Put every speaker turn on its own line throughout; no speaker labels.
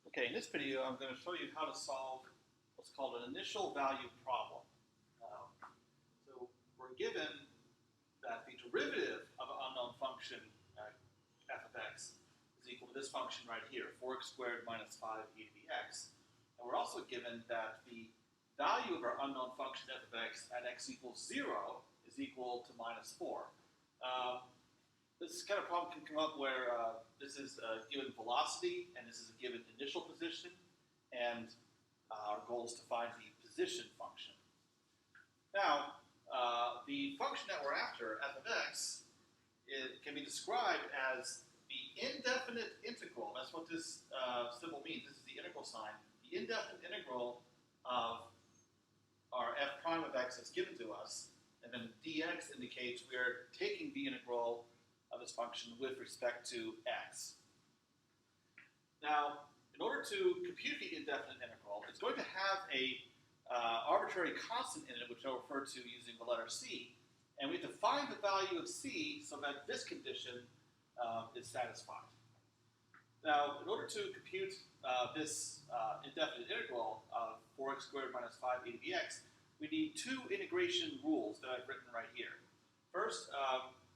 Okay, in this video, I'm going to show you how to solve what's called an initial value problem. So we're given that the derivative of an unknown function, f of x, is equal to this function right here, 4x squared minus 5e to the x. And we're also given that the value of our unknown function f of x at x equals 0 is equal to minus 4. This kind of problem can come up where this is a given velocity and this is a given initial position, and our goal is to find the position function. Now, the function that we're after, f of x, can be described as the indefinite integral. That's what this symbol means. This is the integral sign. The indefinite integral of our f prime of x that's given to us, and then dx indicates we're taking the integral of this function with respect to x. Now, in order to compute the indefinite integral, it's going to have a arbitrary constant in it, which I'll refer to using the letter c, and we have to find the value of c so that this condition is satisfied. Now, in order to compute this indefinite integral of 4x squared minus 5e to the x, we need two integration rules that I've written right here. First,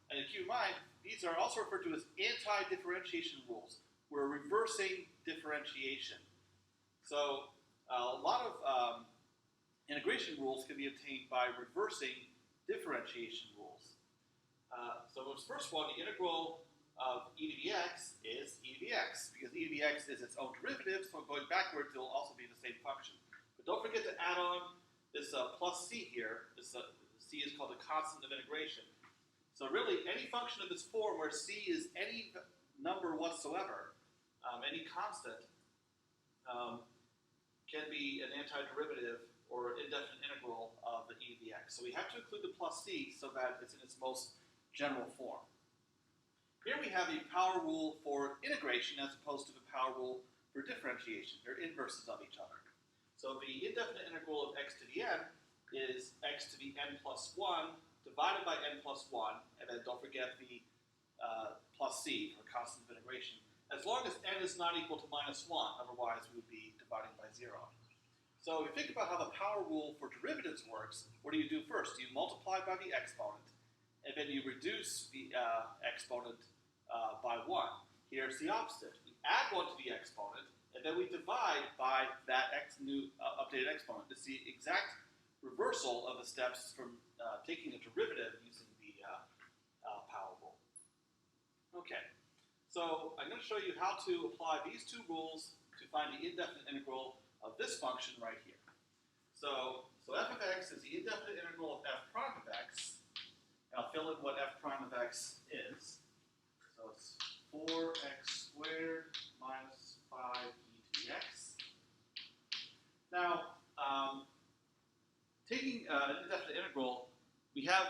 and keep in mind, these are also referred to as anti-differentiation rules. We're reversing differentiation. So a lot of integration rules can be obtained by reversing differentiation rules. So the first one, the integral of e to the x is e to the x, because e to the x is its own derivative, so going backwards, it will also be the same function. But don't forget to add on this plus c here. This c is called the constant of integration. So really, any function of this form where c is any number whatsoever, any constant, can be an antiderivative or indefinite integral of the e to the x. So we have to include the plus c so that it's in its most general form. Here we have a power rule for integration as opposed to the power rule for differentiation. They're inverses of each other. So the indefinite integral of x to the n is x to the n plus 1 divided by n plus 1, and then don't forget the plus c for constant of integration, as long as n is not equal to minus 1, otherwise we would be dividing by 0. So if you think about how the power rule for derivatives works, what do you do first? You multiply by the exponent, and then you reduce the exponent by 1. Here's the opposite. We add 1 to the exponent, and then we divide by that new updated exponent. It's the exact reversal of the steps from taking a derivative using the power rule. Okay, so I'm going to show you how to apply these two rules to find the indefinite integral of this function right here. So f of x is the indefinite integral of f prime of x, and I'll fill in what f prime of x is. So it's 4x squared minus 5e to the x. Now, taking an indefinite integral, we have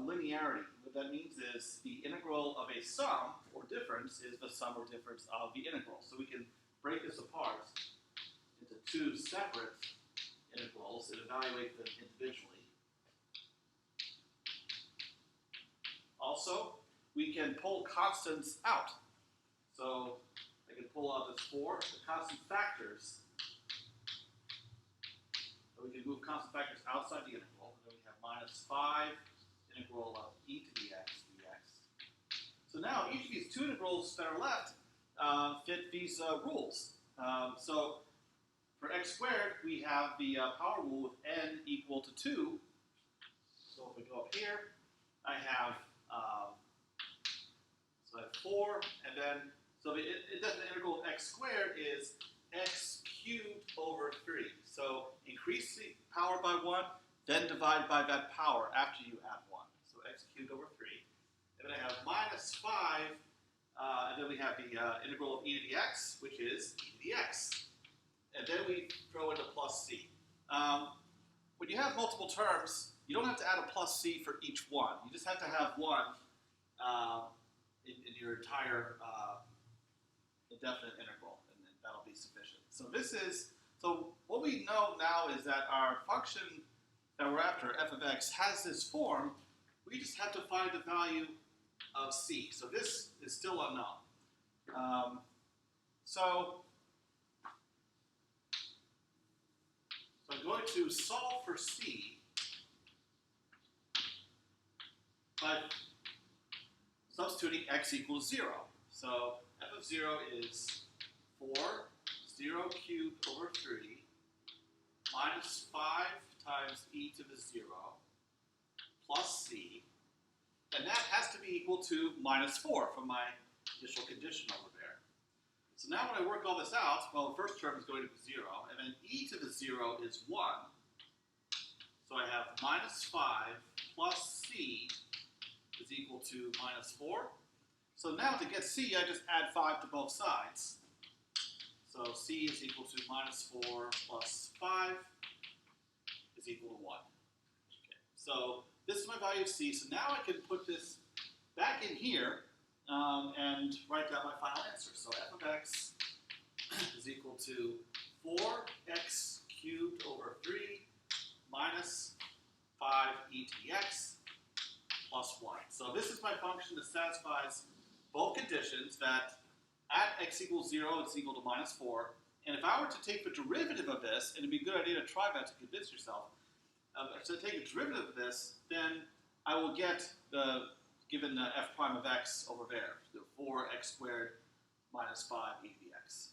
linearity. What that means is the integral of a sum or difference is the sum or difference of the integral. So we can break this apart into two separate integrals and evaluate them individually. Also, we can pull constants out. So I can pull out this 4, the constant factors. So we can move constant factors outside the integral. And then we have minus 5 integral of e to the x dx. So now each of these two integrals that are left fit these rules. So for x squared, we have the power rule with n equal to 2. So if we go up here, I have 4, and then, so the indefinite integral of x squared is x cubed over 3. So increase the power by 1, then divide by that power after you add 1. So x cubed over 3. And then I have minus 5, and then we have the integral of e to the x, which is e to the x. And then we throw in a plus c. When you have multiple terms, you don't have to add a plus c for each one. You just have to have one in your entire indefinite integral, and then that'll be sufficient. So what we know now is that our function that we're after, f of x, has this form. We just have to find the value of c. So this is still unknown. So to solve for c by substituting x equals 0. So f of 0 is 4, 0 cubed over 3, minus 5 times e to the 0, plus c, and that has to be equal to minus 4 from my initial condition over there. So now when I work all this out, well, the first term is going to be 0, and then e to the 0 is 1. So I have minus 5 plus c is equal to minus 4. So now to get c, I just add 5 to both sides. So c is equal to minus 4 plus 5 is equal to 1. Okay. So this is my value of c. So now I can put this back in here and write down my final answer. So f of x is equal to 4x cubed over 3 minus 5e to the x plus 1. So this is my function that satisfies both conditions, that at x equals 0, it's equal to minus 4. And if I were to take the derivative of this, and it'd be a good idea to try that to convince yourself, so take a derivative of this, then I will get the, given the f prime of x over there, the 4x squared minus 5e to the x.